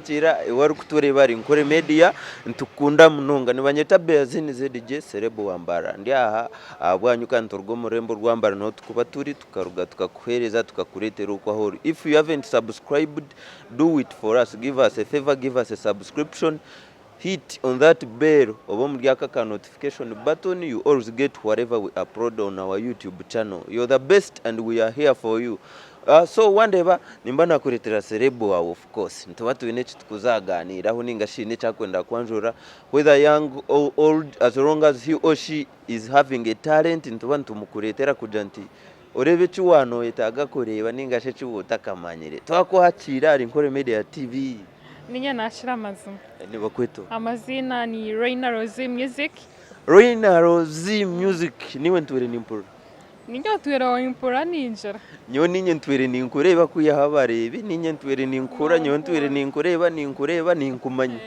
Chira wari kutureba ari NKORE Media ntukunda munonga nibanyeta Beazine ZJ serebo wambara ndi aha abwanyuka ntorgo murembo rwambara no tukuba turi tukaruga tukakuhereza tukakuretera uko aho. If you haven't subscribed, do it for us, give us a favor, give us a subscription, hit on that bell obo muryaka notification button. You always get whatever we upload on our YouTube channel. You're the best and we are here for you. So one day nimba nakuretera serebo wawe, of course ntuba tuine tukuzaganiraho ningashine cyakwenda kwanjura, whether young or old, as long as he or she is having a talent ntuba ntumukuretera kuja nti urebe cyuwano etaga kureba ningashe cyubutakamanyire twako hakira ari NKORE Media TV. Ninye nashira amazina. Ni bakweto. Amazina ni Raina Rosie Music. Raina Rosie Music niwe ntwere nimpura. Ninyo twera impura ninjira. Nyo ninye ntwere ninkureba kuyaha abarebi, ninye ntwere ninkura, nyo ntwere ninkureba ninkumanya.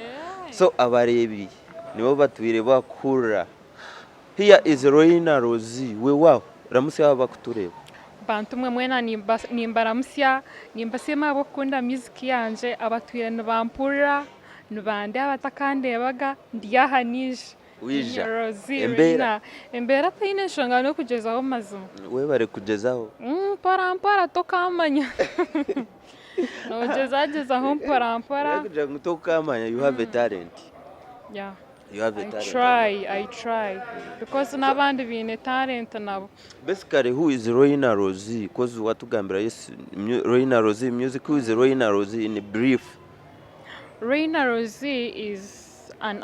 So abarebi nibo batwire bakura. Here is Raina Rosie. We wow, ramusi aba kutureba. Bantu mwe mwena nimbaramusya, nimbasema bakunda music yanje, abatwire nibampura, nibande abatakandebaga ndiyahanije. Wija embera taine nshingano kugezaho mazima. We bare kugezaho parampara tokamanya nogezageza parampara kugira ngo tokamanya. You have a talent. Yeah, you have a talent. I try because nabandi bine talent nabo. Basically, who is Raina Rosie? Because watugambira yes Raina Rosie Music. Who is Raina Rosie in brief? Raina Rosie is an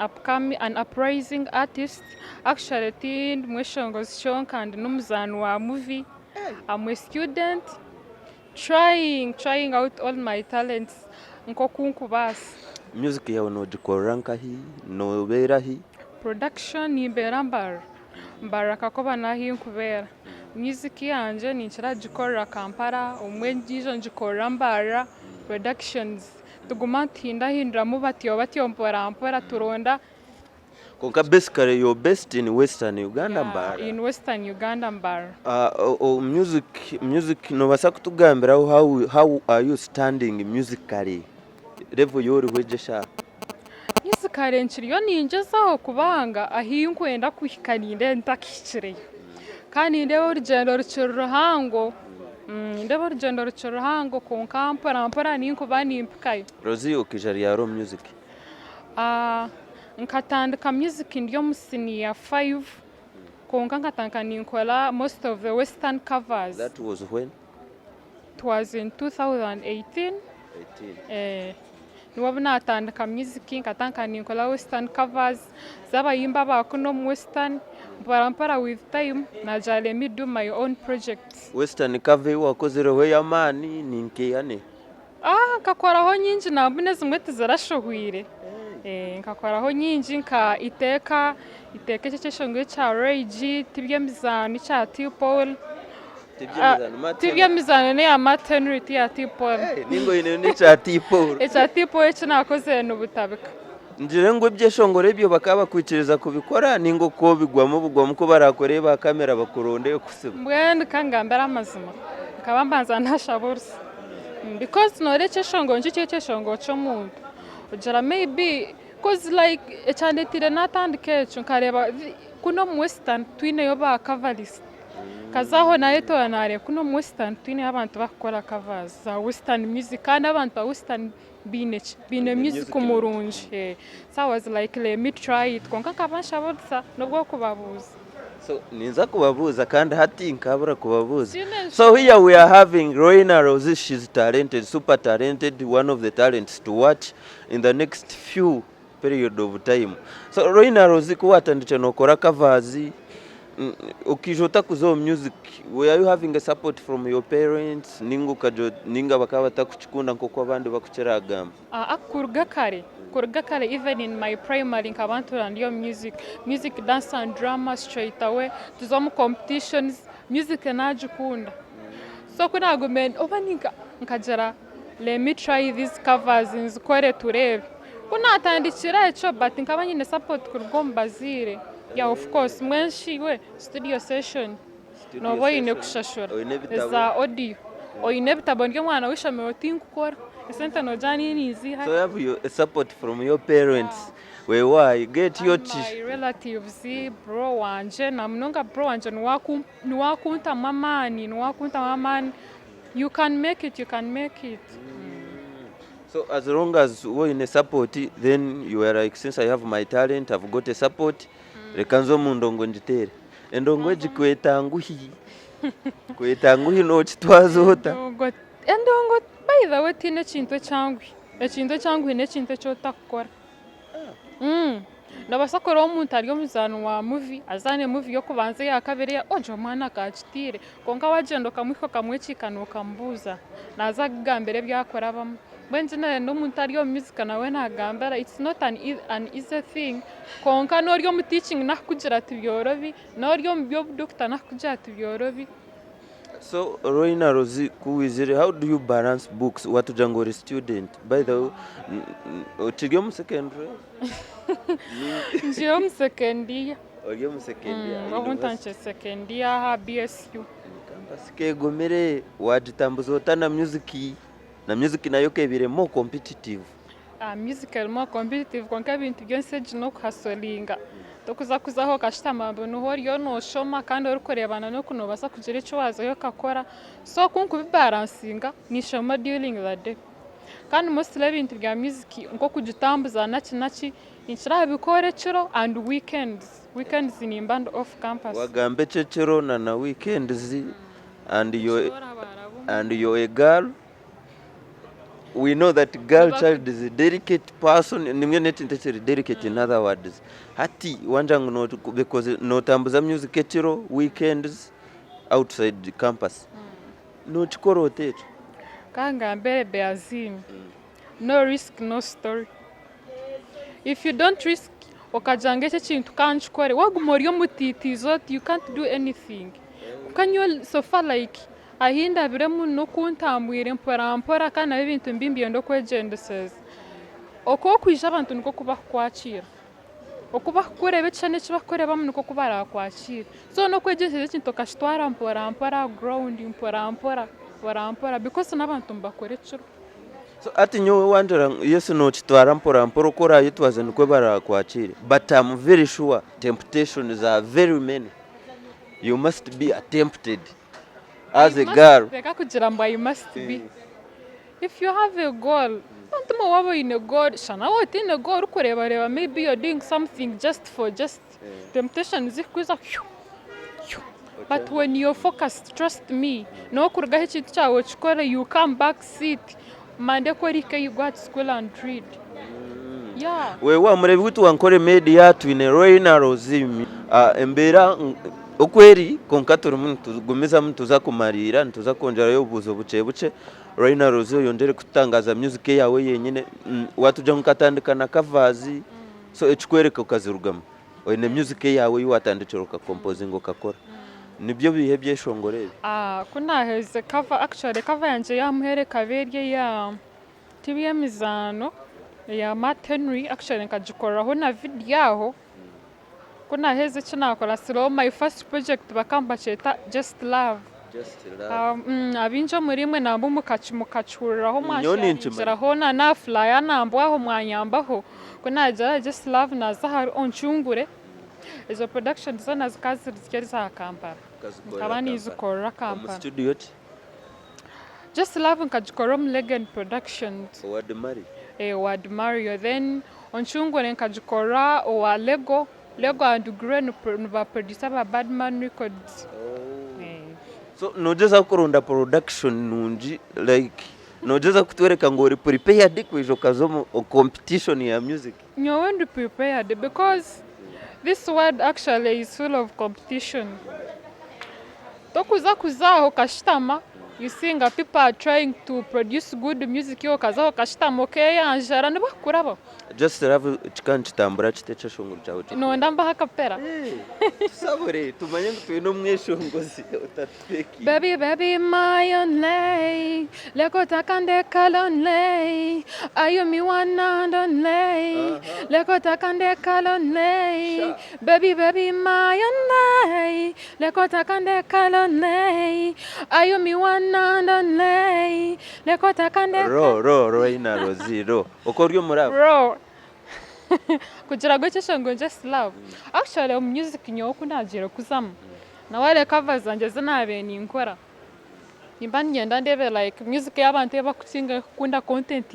uprising artist. Actually, teen mweshongozi shonka and numzanu wa movie. I'm a student trying out all my talents. Nkokunku basi. Music yawe no jikoranka hi no bera hi. Production ni berambara. Mbaraka koba nahi nkubera. Music yanje ni nchira jikora Kampala, omwenjijo njikora mbara. Productions tuguma hindra mu batiyo mpora turonda. Konka basically you're based in Western Uganda mbara. In Western Uganda mbara. Music no basa kutugambira how are you standing musically? Level yori wejesha. Musically nchiriyo ninjezaho kubanga ahinkwenda kuhikaninde ntakikire. Kandi ndeho urugendo ruciruhango. Ndebo urugendo ruciruhango konka mpora ninkuba nimpikayo. Rosie ukijari ya music. Nkatandika music ndiyo musini ya 5 konka nkatandika ninkola most of the Western covers. That was when? It was in 2018. Niwo natandika music nkatandika ninkola Western covers zabayimba bakuno mu Western mpora with time najale me do my own projects. Western cover wakozereho ya mani ninkeyane. Nkakoraho nyinji nabune zimwe tizarashohwire. Nkakoraho nyinji nka iteka cyeshongwe cha Rage tibye mizano cha T-Paul. Tibye mizano ne ya maternity ya T-Paul. Ningo ine ne cha T-Paul. Cha T-Paul cyanakoze n'ubutabika. Njire ngo byeshongore byo bakaba kwikiriza kubikora ningo ko bigwamo ko barakoreba kamera bakuronde kusiba. Mbwende kangambera amazima. Kabambanza ntashaburse. Because no cyeshongo cyeshongo cyo muntu. Ujara maybe cause like echandetire natandike cyo nkareba kuno mu Western twine yo ba coverist. Kazaho nayo to nare kuno mu Western twine abantu bakora covers za Western music kandi abantu ba Western bine music umurunje. So I was like let me try it konka kabashabutsa nubwo kubabuza. So ninza kubabuza kandi hati nkabura kubabuza. So here we are having Raina Rosie. She's talented, super talented, one of the talents to watch in the next few period of time. So Raina Rosie kuwatandika nokora covers. Ukijota kuzo music, were you having a support from your parents? Ninga bakaba takuchikunda nko abandi bakucheraga. Kurga kare even in my primary nkabantu ndiyo music dance and drama straight away tuzomu competitions music najikunda. So kuna argument obaninga nkajara let me try these covers nzikore turebe. Kuna atandikira echo but nkabanyine support kurgombazire. Yeah, of course mwenshi we studio session no boyine kushashura za audio oyine bitabonye mwana wishamewe tinkukora Esente no jani ni ziha. So you have a support from your parents. Why get your My relatives, bro wanje na mnonga bro wanje nuwakunta mamani. You can make it. So as long as we're in a support, then you are like, since I have my talent, I've got a support. Rekanzo mundongo njitere. Endongo jikweta nguhi. Kweta nguhi no chitwazota. Endongo by the way tine chinto changwi. Echinto changwi ne chinto chotakora. Nabasakora omuntu ari omuzano wa movie azane movie yo kubanza ya kabiri ojo mwana kachitire konka wagendo kamwiko kamwechikano kambuza naza gambere byakora bamwe bwenjina n'omuntu ari yo music nawe nagambara it's not an easy thing konka no ryo mu teaching nakugira tibyorobi no ryo mu byo doctor nakugira tibyorobi. So Raina Rosie kuwizire, how do you balance books watujangore student by the otigyo mu secondary Njyo mu secondary Ogyo mu secondary wabuntanche secondary ha BSU campus ke gomere wajitambuzo tana music nayo kebire more competitive. Musical more competitive konka bintu byose jino kuhasolinga tokuzaho kashitama no horiyo no shoma kandi uri kurebana no kuno basa kugira icyo wazo yo kakora so kunku bibalansinga ni shoma dealing that day kandi mostly ibintu bya music nko kugitambuza nachi inshira bikore ciro and weekends ni band off campus wagambe cecero na weekends and you're a girl. We know that girl child is a delicate person. Nimwe netintechere delicate in other words. Hati wanjangu no because no tambuza music etiro weekends outside the campus. No chikoro techo. Kanga mbere Beazine. No risk, no story. If you don't risk, okajangeche chintu kanchikore wagumori yo mutitizo you can't do anything. Can you so far like ahinda biremu no kuntambwire mpora kana ibintu mbimbiye ndo kwegendeseza oko kwija abantu niko kuba kwakira okuba kurebe cyane kibakore bamwe niko kubara kwakira so no kwegendeseza kintu kashitwara mpora ground mpora because nabantu mbakore ciro. So ati nyowe wandera yesu no chitwara mpora ukora yitwaze niko bara kwakira but I'm very sure temptations are very many. You must be tempted as a girl. You must be. If you have a goal, don't in a goal. Shana what in a goal? Maybe you're doing something just temptation is but when you're focused, trust me. No kurgahichi chawo you come back sit. Mande kwerike you go to school and read. Yeah. Wewe murebi witu Ankole Media twine Raina Rosie embera okweri konkatoro muntu gumiza muntu za kumarira ntuza konjara yo buzo buce Raina Rosie yongere kutangaza music yawe yenyine watuja nkatandika na covers so echikwereka ukazirugama oyine music yawe yuwatandikira ka composing ukakora nibyo bihe byeshongorere. Kuna heze cover yanje yamuhere kaberye ya TV mizano ya Matt Henry actually nkajikoraho na video yaho kuna heze chinakora slow my first project bakamba cheta just love abinjo murimwe nambu mukachuriraho mwashiraho na flyer nambwaho mwanyambaho kuna jara just love na zahari onchungure izo production zona zikazi zikeri za Kampala kabani izikora Kampala studio just love nkajikora Legend Productions Wad Mario then onchungure nkajikora wa Lego and Green ba producer ba Badman Records. So nojeza kurunda production nunji like nojeza kutwereka ngori prepared kwijo kazomo competition ya music. Nyowe prepared because this world actually is full of competition. Tokuzaho kashitama you see people are trying to produce good music yo kazaho kashitama okay anjara nibakurabo. Just love chikanchitambura chitecha shonguru chawo. No ndamba hakapera. Sabore tumanye ngutwino mweshongozi utatweki. Baby my only leko takande kalonle ayo mi wana donle leko takande kalonle baby my only leko takande kalonle ayo mi wana nandonlei lekota kande Raina Rosie ro okoryo murabo bro kugira ngo cyeshango just love actually music nyo kunagira kuzama na wale covers zanjye zinabe ni nkora nimba ngenda ndebe like music y'abantu bakusinga kunda content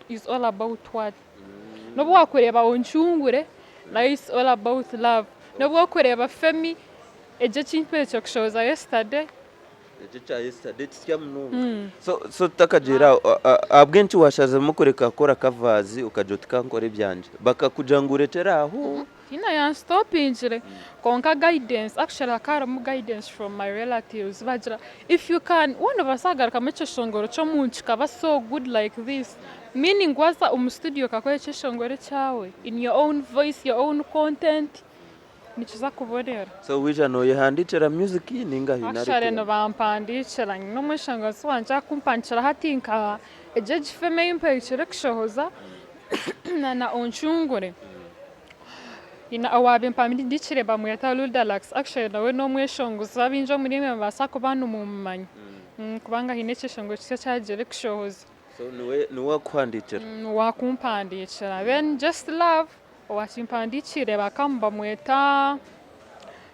is all about what no bwakureba onchungure na is all about love no bwakureba femi eje chimpwe cyo kushoza yesterday so takajira abwenshi washaze mukureka akora kavazi ukajotika nkore byanje bakakujangurechera aho ina ya stop injire konka guidance actually akara mu guidance from my relatives bajira if you can one of us agar kameche shongoro cyo munchi kaba so good like this meaning waza studio kakweche shongoro cyawe in your own voice your own content nichiza kubonera so wija no yahandicera music ninga hinari actually no bampandicera no mushango swanja kumpanchira hatinka ejeje feme impechere kshohoza na onchungure ina awabe mpamidi dichere bamuyata Lulalax actually nawe no mweshongo zabinjo muri mwe basako banu mumanya kubanga hineche shongo cyagere kshohoza so niwe kwandicera wakumpandicera then just love wachimpandicire bakamba mweta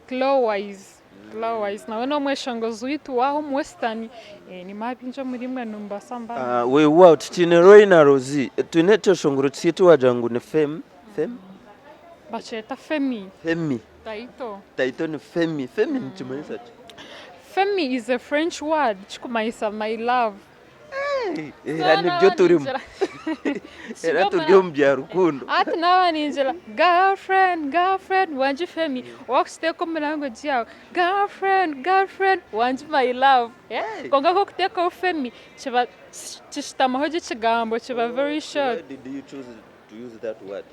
Glowwise nawe no mweshongo zwitu waho mu Western ni mabinjo muri mwe numbasamba we out tine Raina Rosie tunecho shongoro tsitu wajangu ne femme bacheta femi taito ni femi nichimaisa ati femi is a French word chikumaisa my love era nibyo turimo era tujyo mbya rukundo ati nawa ninjira girlfriend wanje femi wakste ko language yao girlfriend wanje my love konga ko kuteka femi chiba chishitama hoje chigambo chiba very short. Why did you choose to use that word?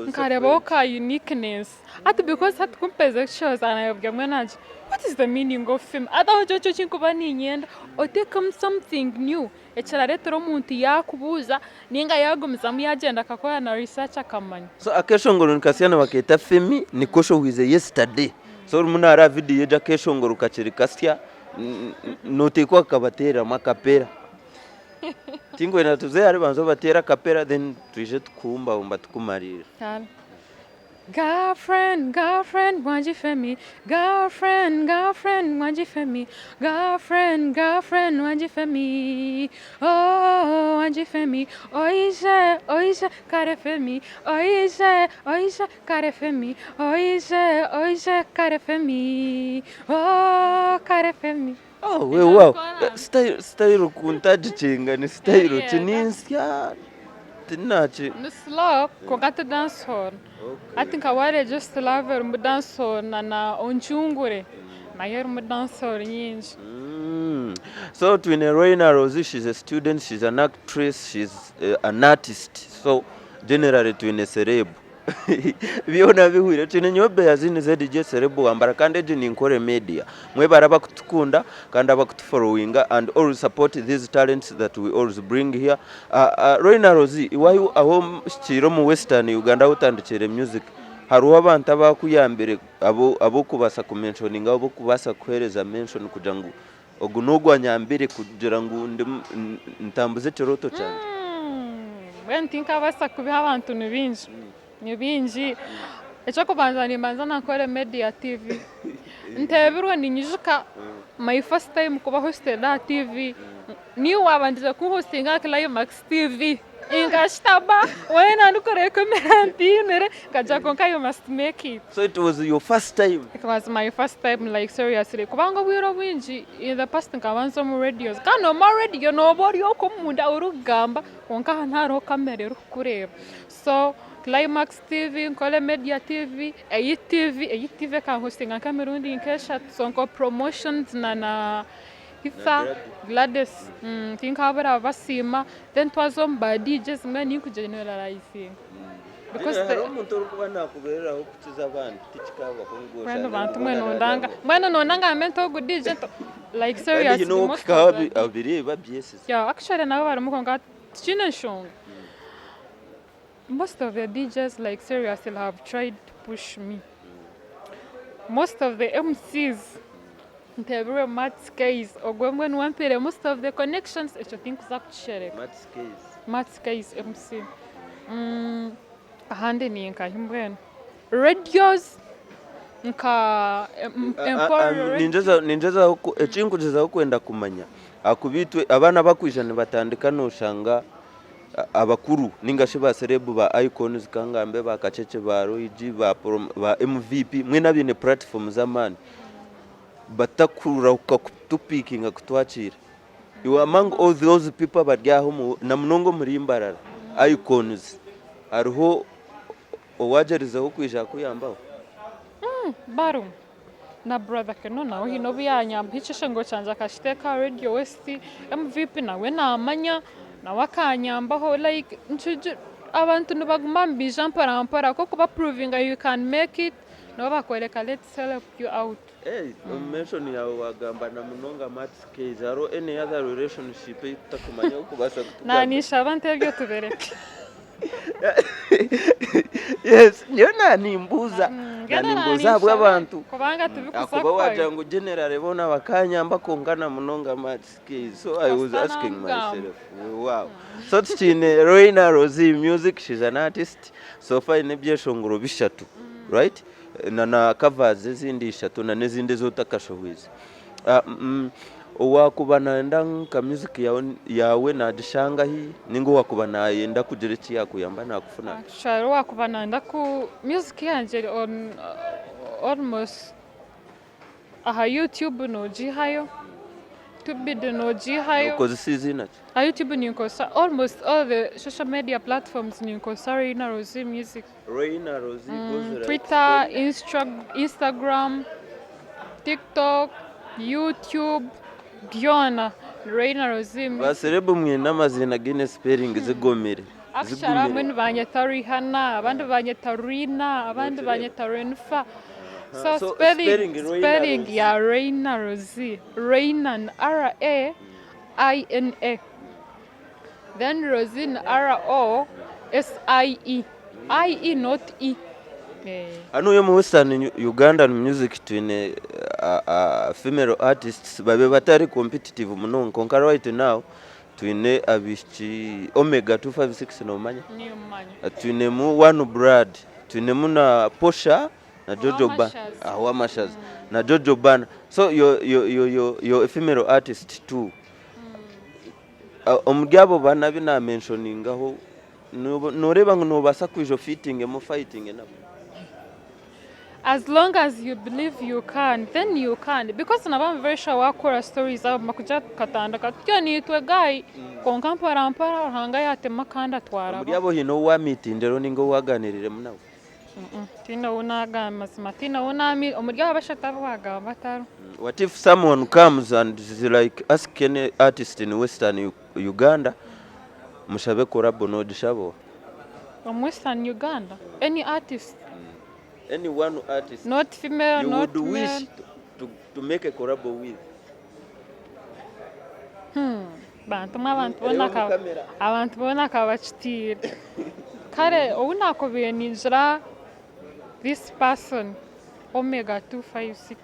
Nkareboka uniqueness ati because hatu kumpeza shows anayobya mwenaje what is the meaning of film ata jojo chinkuba ninyenda otekam something new echara retro muntu yakubuza ninga yagumizamu yagenda akakora na research akamanya so akeshongoro nikasiana waketa femi nikosho wize yesterday so munara video yeja keshongoro kachirikasya notekwa kabatera makapera tingo ina tuze ari banzo batera kapera then tuje tukumba tukumarira girlfriend wanje femi girlfriend wanje femi girlfriend wanje femi oh wanje femi oise kare femi oise kare femi oise kare femi oh kare femi. Oh, wow. Style kuntaji chinga ni style chininsia tinachi. No slow kogata dance hall. I think I were just love her dance hall na onchungure. Na yer dance hall nyinji. So to Raina Rosie, she's a student, she's an actress, she's an artist. So generally to celeb. Biona bihwire tine nyo Beazine ZJ Serebo wambara kandi eje NKORE Media mwe baraba kutukunda kandi abakutufollowinga and always support these talents that we always bring here. Raina Rosie iwayo aho chiro mu Western Uganda utandikire music haruwa abantu abakuyambere abo kubasa kumentioninga abo kubasa kuhereza mention kujangu ogunogwa nyambere kugira ngo ntambuze tiroto cyane when think abasa kubiha abantu nibinji nyubinji echo kubanza nimbanza na NKORE Media TV ntebirwa ninyuka my first time kuba hosted na TV ni wabandije ku hostinga Climax TV ingashitaba wena ndukore commentinere kaja konka you must make it. So it was your first time? It was my first time, like seriously kubanga wiro winji in the past nkabanza mu radios kano ma radio nobody okumunda urugamba konka ntaro kamera rukureba so Climax TV, NKORE Media TV, Eyi TV ka hostinga kamerundi nkesha sonko promotions na Hitha Gladys think abara basima then twazomba DJs mwe ku generalizing because the umuntu rukubana kuberera aho kutiza abandi tikikaba kongosha when abantu mwe nondanga mento good DJ like seriously most kabi abiri babyese yeah actually nawe barimo konga chine shong. Most of the DJs, like seriously, have tried to push me. Most of the MCs ntebure Matt's case ogwemwe nuwampere most of the connections echo think zakuchereka Matt's case MC ahandi ni nkahimbwena radios nka ninjeza huko echinkugeza hukwenda kumanya akubitwe abana bakwijana batandika noshanga abakuru ningashe ba celeb ba icons kangambe ba kacece ba Roigi ba MVP mwe nabine platform zamani batakura ukakutupinga kutwachira you among all those people badyaho na mnongo murimbarara icons ariho owajeriza ho kwisha kuyambaho baru na brother keno nawe hino byanyamba hicishe ngo canja kashiteka radio west MVP nawe namanya nawe akanyambaho like nchuje abantu nibagumambi Jean parampara ko kuba proving you can make it no bakwereka let's help you out. Mention ya wagamba na munonga Matt's case aro any other relationship itakumanya ukubasa kutuka na nishabante byo tubereke. Yes, yona nimbuza nimbuza bw'abantu kubanga tubikusa ko wajangu general bona bakanyamba kongana munonga Matt's case. So I was asking myself, wow. So tchine Raina Rosie music, she's an artist. So far nebyeshongoro bishatu, right? Na covers zindi shatu na nezinde zotakashowiza. Wakubana ndanga music yawe na dishanga hii ningo wakubana yenda kujerechi yakuyamba na kufuna sharo wakubana ndaku music yanje on almost YouTube no jihayo tubide no jihayo because season YouTube ni almost all the social media platforms ni Raina Rosie music Raina Rosie Twitter, Instagram, TikTok, YouTube Giona Raina Rosie baserebo mwena mazina gine spelling zigomere akshara mwen banyeta Rihanna abandi banyeta Rina abandi banyeta Renfa so spelling ya Raina Rosie Raina R-A-I-N-A then Rosie R-O-S-I-E I-E not E. Anu yo mu Western Uganda music twine female artists babe batari competitive muno konkara right now twine abishi Omega 256 no manya twine mu One Blood twine mu na Posha na Jojo Ban wa Mashaz na Jojo Ban so yo female artist too omugabo bana bina mentioning aho noreba ngo basa kwijo fitting mu fighting nabo. As long as you believe you can, then you can. Because I'm very sure wakora stories of makuja katanda katyo ni twe guy konkampara ampara hanga yate makanda twara. Muri abo hino wa meeting rero ningo waganirire munawe. Tina unaga masmatina unami omuri abashata baga bataro. What if someone comes and is like ask any artist in Western Uganda mushabe korabo no dishabo? From Western Uganda, any artist. Any one artist not female you not would male. wish to make a collab with abantu bona kabachitira kare unakobiye ninjira this person Omega 256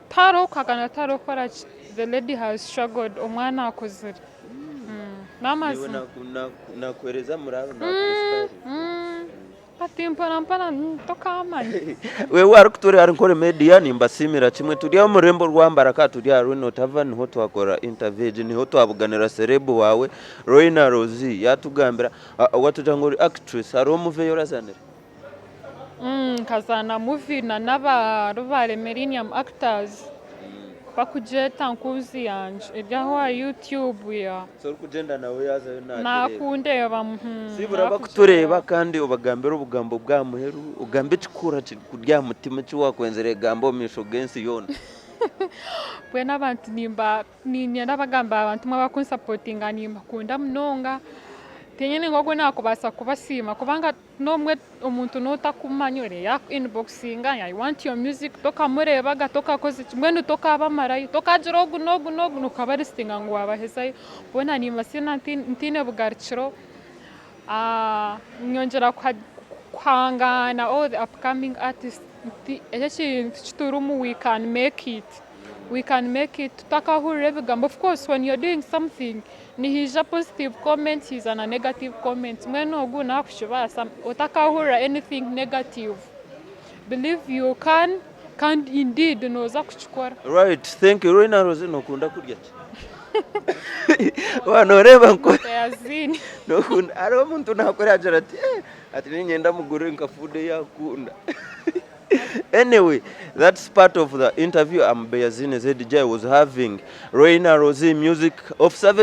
taro kagana taro kora the lady has struggled omwana akozira namazi na kueleza muraro na kuspari mpana tokamani wewe arikuture Ankole Media nimbasimira kimwe turiya murembo rwambara ka turiya runo tava niho twakora interview niho twabuganira celeb wawe Raina Rosie yatugambira watujangori actress aro movie yorazanira kazana movie na naba millennium actors bakujeta nkuzi yanje ejyaho YouTube ya so kugenda nawe yaza nakundeba sibura bakutureba kandi ubagambira ubugambo bwa muheru ugambe cikura kurya mutima ci wakwenzere gambo misho gensi yona bwe nabantu nimba nabagamba abantu mwabakunsupport nimba kunda mnonga tenyene ngogo nakubasa kubasima kubanga nomwe umuntu notakumanyore ya inboxinga I want your music toka mureba gatoka koze mwenu toka abamarayo toka jirogu nogu nukabaristinga ngo abaheza bona nimba sina ntine bugarchiro nyongera kwangana all the upcoming artists ekyo kintu kiturumu we can make it tutakahurira ebigambo. Of course when you're doing something nihija positive comment hiza na negative comment, mwene ogu nakushibasa utakahurira anything negative, believe you can indeed noza kuchikora. Right, thank you. Raina Rosie nokunda kurya ki? Wanoreba nkore Beazine nokunda ari omuntu nakora agira ati ninyenda mugure nkafude yakunda. Anyway, that's part of the interview Beazine ZJ was having Raina Rosie, music of Savage